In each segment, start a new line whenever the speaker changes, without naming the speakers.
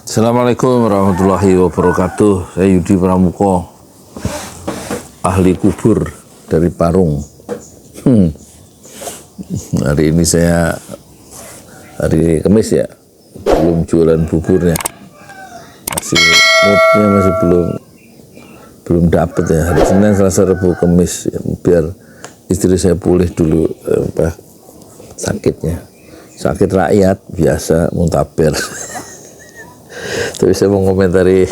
Assalamualaikum warahmatullahi wabarakatuh. Saya Yudi Pramuko, ahli kubur dari Parung. Hari ini saya hari Kamis ya, belum jualan buburnya. Masih moodnya masih belum dapet ya. Hari Senin, Selasa, Rabu, Kamis ya, biar istri saya pulih dulu sakitnya. Sakit rakyat biasa muntaber. Tapi saya mau komentari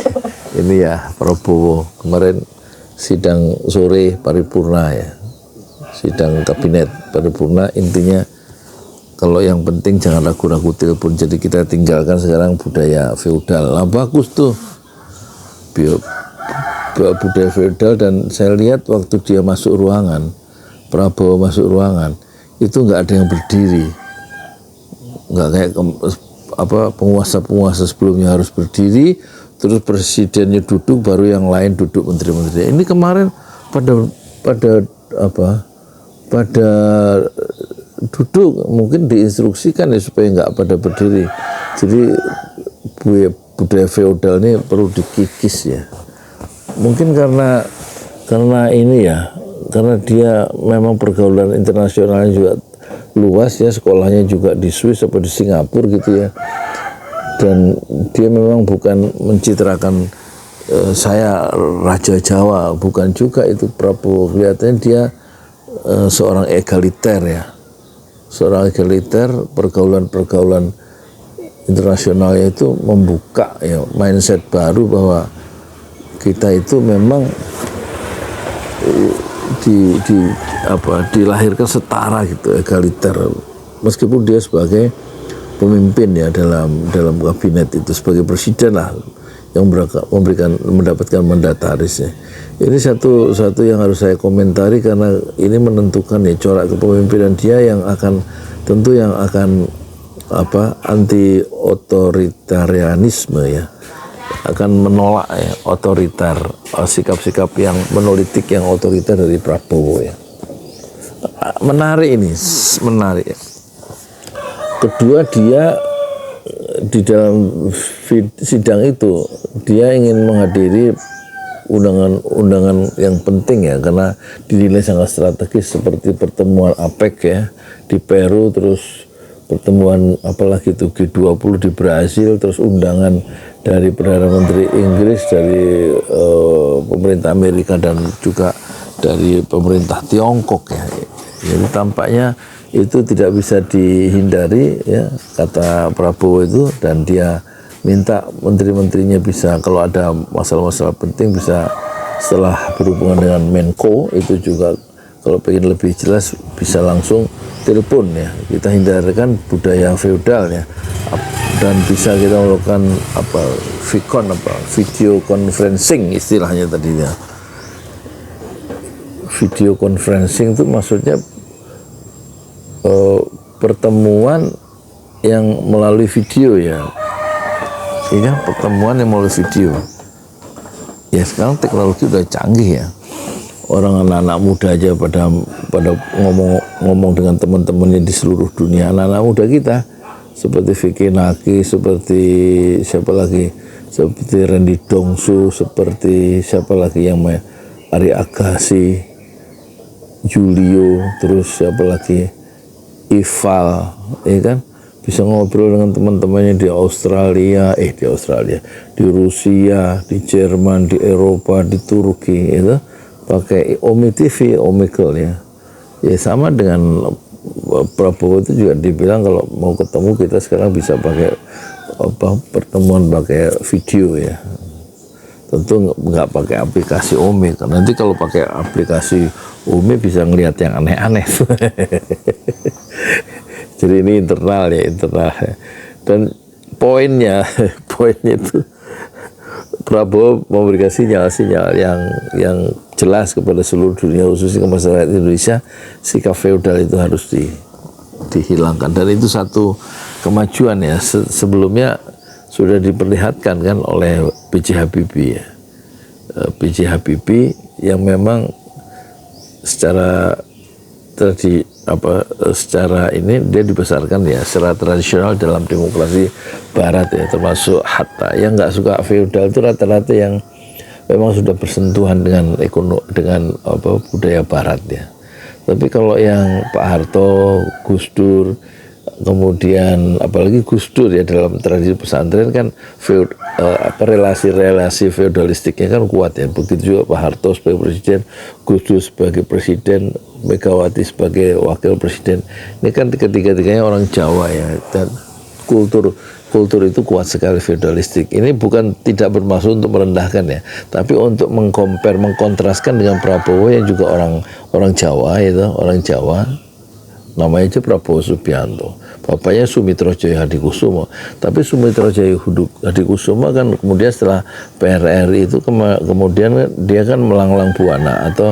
ini ya, Prabowo kemarin sidang sore paripurna ya, sidang kabinet paripurna. Intinya kalau yang penting jangan ragu-ragu telepon. Jadi kita tinggalkan sekarang budaya feodal. Nah, bagus tuh budaya feodal. Dan saya lihat waktu dia masuk ruangan, Prabowo masuk ruangan, itu nggak ada yang berdiri, nggak kayak penguasa-penguasa sebelumnya harus berdiri, terus presidennya duduk, baru yang lain duduk, menteri-menteri. Ini kemarin pada duduk, mungkin diinstruksikan ya supaya nggak pada berdiri. Jadi budaya feodal ini perlu dikikis ya. Mungkin karena ini ya, karena dia memang pergaulan internasionalnya juga luas ya, sekolahnya juga di Swiss atau di Singapura gitu ya, dan dia memang bukan mencitrakan saya Raja Jawa, bukan juga itu Prabowo. Kelihatannya dia seorang egaliter ya, seorang egaliter. Pergaulan internasionalnya itu membuka ya mindset baru bahwa kita itu memang dilahirkan setara gitu, egaliter, meskipun dia sebagai pemimpin ya dalam kabinet itu, sebagai presiden lah yang mendapatkan mandataris ya. Ini satu yang harus saya komentari karena ini menentukan ya corak kepemimpinan dia yang akan anti otoritarianisme ya, akan menolak ya otoriter, sikap-sikap yang monolitik, yang otoriter dari Prabowo ya. Menarik ini, menarik ya. Kedua, dia di dalam sidang itu dia ingin menghadiri undangan yang penting ya, karena dinilai sangat strategis, seperti pertemuan APEC ya di Peru, terus pertemuan apalagi itu G20 di Brasil, terus undangan dari Perdana Menteri Inggris, dari pemerintah Amerika, dan juga dari pemerintah Tiongkok ya. Jadi tampaknya itu tidak bisa dihindari ya, kata Prabowo itu, dan dia minta menteri-menterinya bisa, kalau ada masalah-masalah penting bisa setelah berhubungan dengan Menko itu juga, kalau pengen lebih jelas bisa langsung telepon ya. Kita hindarkan budaya feodal ya, dan bisa kita melakukan video conferencing istilahnya tadinya. Video conferencing itu maksudnya pertemuan yang melalui video ya. Iya, pertemuan yang melalui video. Ya sekarang teknologi udah canggih ya. Orang anak-anak muda aja pada ngomong dengan teman-temannya di seluruh dunia. Anak-anak muda kita seperti Vicky Naki, seperti siapa lagi, seperti Randy Dongsu, seperti siapa lagi yang Ari Agassi, Julio, terus siapa lagi, Ival, ya kan, bisa ngobrol dengan teman-temannya di Australia, di Rusia, di Jerman, di Eropa, di Turki, itu pakai Omi TV, Omegle ya. Ya sama dengan Prabowo itu juga dibilang kalau mau ketemu kita sekarang bisa pakai pertemuan pakai video ya. Tentu nggak pakai aplikasi Omi, karena nanti kalau pakai aplikasi Omi bisa ngelihat yang aneh-aneh. Jadi ini internal ya. Dan poinnya itu Prabowo memberikan sinyal-sinyal yang jelas kepada seluruh dunia, khususnya ke masyarakat Indonesia, sikap feodal itu harus dihilangkan. Dan itu satu kemajuan ya. Sebelumnya sudah diperlihatkan kan oleh B.J. Habibie ya. B.J. Habibie yang memang secara secara ini dia dibesarkan ya secara tradisional dalam demokrasi Barat ya, termasuk Hatta yang nggak suka feodal itu rata-rata yang memang sudah bersentuhan dengan budaya Barat ya. Tapi kalau yang Pak Harto, Gus Dur, kemudian apalagi Gus Dur ya dalam tradisi pesantren kan relasi-relasi feodalistiknya kan kuat ya. Begitu juga Pak Harto sebagai presiden, Gus Dur sebagai presiden, Megawati sebagai wakil presiden. Ini kan ketiga-tiganya orang Jawa ya, dan kultur itu kuat sekali feodalistik. Ini bukan tidak bermaksud untuk merendahkan ya, tapi untuk mengkontraskan dengan Prabowo yang juga orang Jawa itu, orang Jawa. Namanya aja Prabowo Subianto, bapaknya Sumitro Jaya Hadikusumo. Tapi Sumitro Jaya Hadikusumo kan kemudian setelah PRRI itu kemudian dia kan melanglang buana atau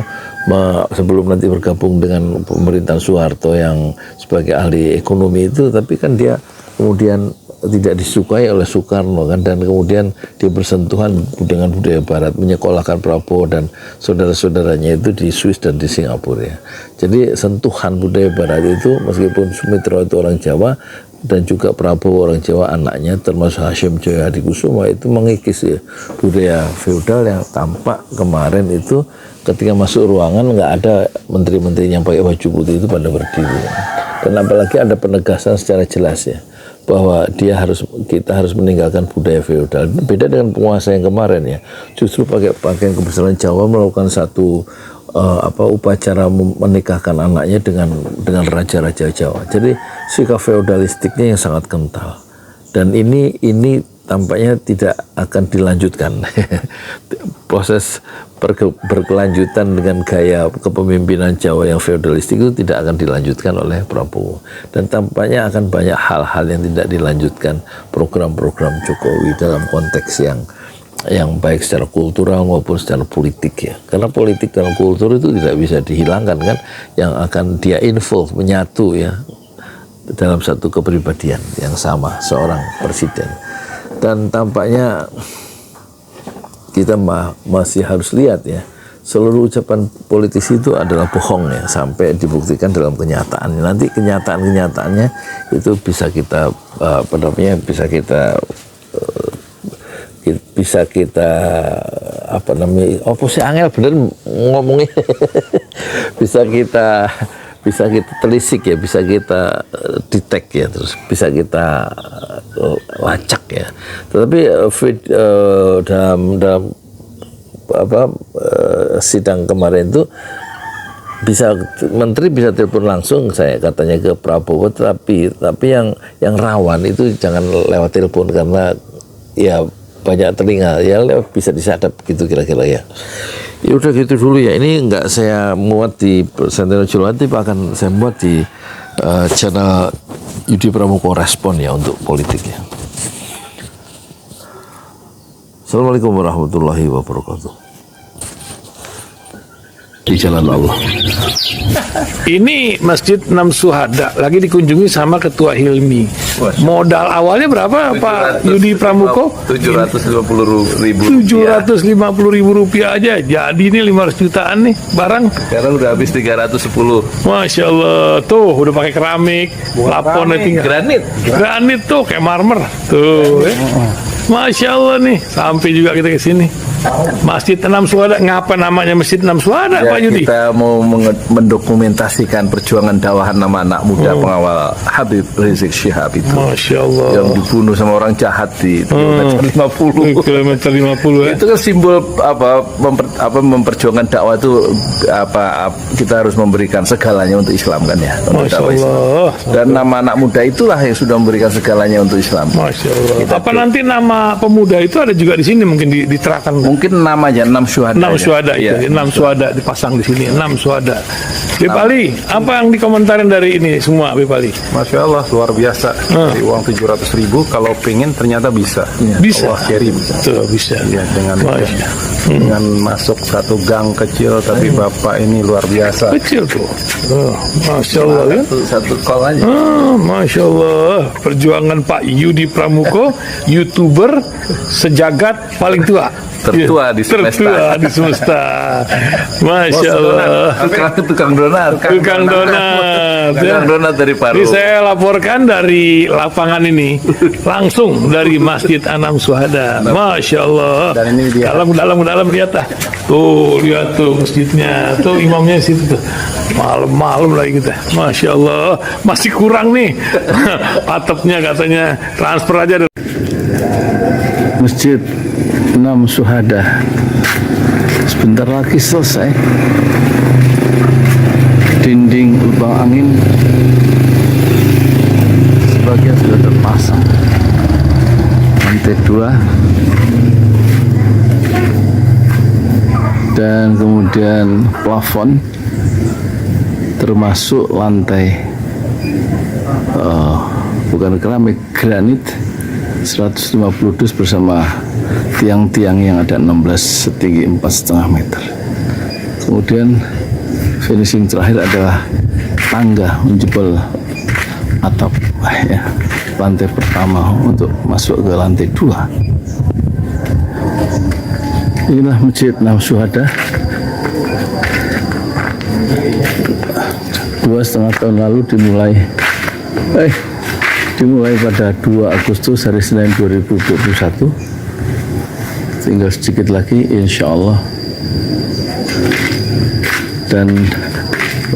sebelum nanti bergabung dengan pemerintahan Soeharto yang sebagai ahli ekonomi itu, tapi kan dia kemudian tidak disukai oleh Soekarno kan, dan kemudian dia bersentuhan dengan budaya Barat, menyekolahkan Prabowo dan saudara-saudaranya itu di Swiss dan di Singapura ya. Jadi sentuhan budaya Barat itu, meskipun Sumitro itu orang Jawa dan juga Prabowo orang Jawa anaknya, termasuk Hashim Jaya Hadikusumo, itu mengikis ya budaya feodal yang tampak kemarin itu ketika masuk ruangan nggak ada menteri-menteri yang pakai baju putih itu pada berdiri ya. Dan apalagi ada penegasan secara jelas ya bahwa kita harus meninggalkan budaya feodal. Beda dengan penguasa yang kemarin ya, justru pakai pakaian kebesaran Jawa melakukan satu upacara menikahkan anaknya dengan raja-raja Jawa. Jadi sikap feodalistiknya yang sangat kental. Dan ini tampaknya tidak akan dilanjutkan. Proses berkelanjutan dengan gaya kepemimpinan Jawa yang feodalistik itu tidak akan dilanjutkan oleh Prabowo, dan tampaknya akan banyak hal-hal yang tidak dilanjutkan program-program Jokowi dalam konteks yang baik secara kultural maupun secara politik ya, karena politik dan kultur itu tidak bisa dihilangkan kan, yang akan dia involve, menyatu ya dalam satu kepribadian yang sama seorang presiden. Dan tampaknya kita masih harus lihat ya, seluruh ucapan politisi itu adalah bohong ya, sampai dibuktikan dalam kenyataan. Nanti kenyataannya itu bisa kita sih angel bener ngomongnya bisa kita telisik ya, bisa kita detect ya, terus bisa kita lacak ya. Tetapi dalam sidang kemarin itu menteri bisa telepon langsung saya katanya ke Prabowo, tapi yang rawan itu jangan lewat telepon karena ya banyak telinga ya, bisa disadap gitu kira-kira ya. Ya udah gitu dulu ya. Ini nggak saya muat di Senteno Julati, akan saya muat di channel Yudi Pramuko Respon ya untuk politik ya. Assalamualaikum warahmatullahi wabarakatuh. Di jalan Allah.
Ini Masjid Enam Syuhada lagi dikunjungi sama Ketua Hilmi. Modal awalnya berapa Pak Yudi Pramuko?
750.000.
750.000 rupiah aja. Jadi ini 500 jutaan nih barang.
Sekarang udah habis 310.
Masya Allah, tuh udah pakai keramik, plafon granit tuh kayak marmer tuh. Masya Allah nih, sampai juga kita ke sini. Masjid Enam Syuhada, ngapa namanya Masjid Enam Syuhada
ya,
Pak Yudi?
Kita mau mendokumentasikan perjuangan dakwah nama anak muda pengawal Habib Rizik Syihab itu.
Masya Allah.
Yang dibunuh sama orang jahat di kilometer 50.
Kilometer 50 ya.
Itu kan simbol memperjuangkan dakwah itu kita harus memberikan segalanya untuk Islam kan ya.
Masya Allah.
Dan nama anak muda itulah yang sudah memberikan segalanya untuk Islam.
Masya Allah. Apa nanti nama pemuda itu ada juga di sini mungkin diterangkan?
Mungkin namanya 6 Syuhada.
6 Syuhada ya. 6 Syuhada dipasang di sini. 6 Syuhada. Bip Ali, apa yang dikomentarin dari ini semua Bip Ali?
Masya Allah, luar biasa. Dari uang 700.000 kalau pengen ternyata bisa.
Bisa.
Allah kirim.
Tuh, bisa.
Ya, dengan dengan masuk satu gang kecil, tapi Bapak ini luar biasa.
Kecil tuh. Masya Allah kan.
Satu call aja.
Masya Allah, perjuangan Pak Yudi Pramuko, YouTuber sejagat paling tua.
Tertua di semesta.
Tertua di semesta. Masya Allah.
Tukang donat.
Tukang donat.
Tukang donat dari Paru.
Ini saya laporkan dari lapangan ini, langsung dari Masjid Anam Syuhada. Masya Allah.
Dan ini dia.
Dalam lihat ah. Tuh lihat tuh masjidnya, tuh imamnya di situ tuh. Malam-malam lagi kita. Masya Allah, masih kurang nih. Atapnya katanya transfer aja.
Masjid Anam Syuhada sebentar lagi selesai. Dinding lubang angin sebagian sudah terpasang, lantai 2 dan kemudian plafon termasuk lantai bukan keramik, granit 150 dus bersama tiang-tiang yang ada 16 setinggi 4,5 meter. Kemudian finishing terakhir adalah tangga menjebol atap ya, lantai pertama untuk masuk ke lantai 2. Inilah Masjid Anam Syuhada. 2,5 tahun lalu dimulai pada 2 Agustus hari Senin 2021. Tinggal sedikit lagi insya Allah, dan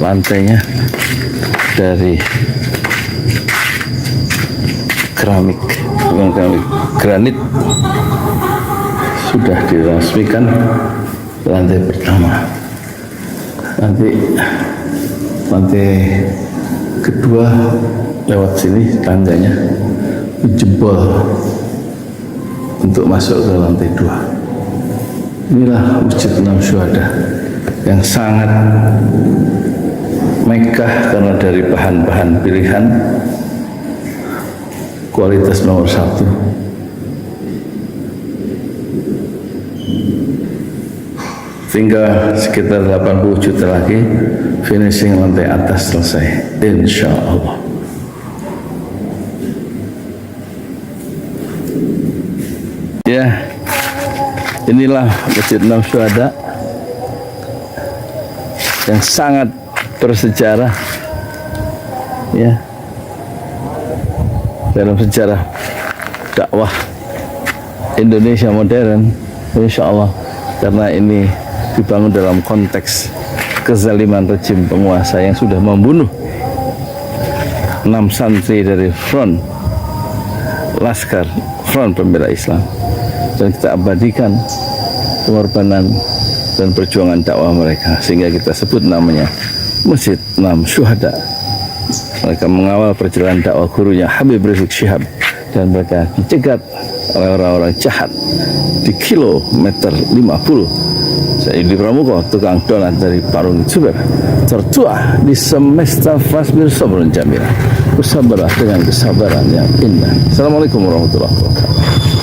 lantainya dari keramik, bukan keramik, granit sudah diresmikan lantai pertama. Nanti lantai kedua lewat sini tangganya jebol untuk masuk ke lantai 2. Inilah Masjid Anam Syuhada yang sangat megah karena dari bahan-bahan pilihan kualitas nomor 1. Tinggal sekitar 80 juta lagi finishing lantai atas selesai insya Allah. Ya, inilah Masjid Anam Syuhada yang sangat bersejarah ya dalam sejarah dakwah Indonesia modern, insya Allah, karena ini dibangun dalam konteks kezaliman rejim penguasa yang sudah membunuh 6 santri dari front Laskar Front Pembela Islam, dan kita abadikan pengorbanan dan perjuangan dakwah mereka sehingga kita sebut namanya Masjid Anam Syuhada. Mereka mengawal perjalanan dakwah gurunya Habib Rizik Syihab, dan mereka dicegat oleh orang-orang jahat di kilometer 50. Saya Yudi Pramuko, tukang donat dari Parung Juber, tertua di semesta fasbir sabrun jamil. Bersabarlah dengan kesabaran yang indah. Assalamualaikum warahmatullahi wabarakatuh.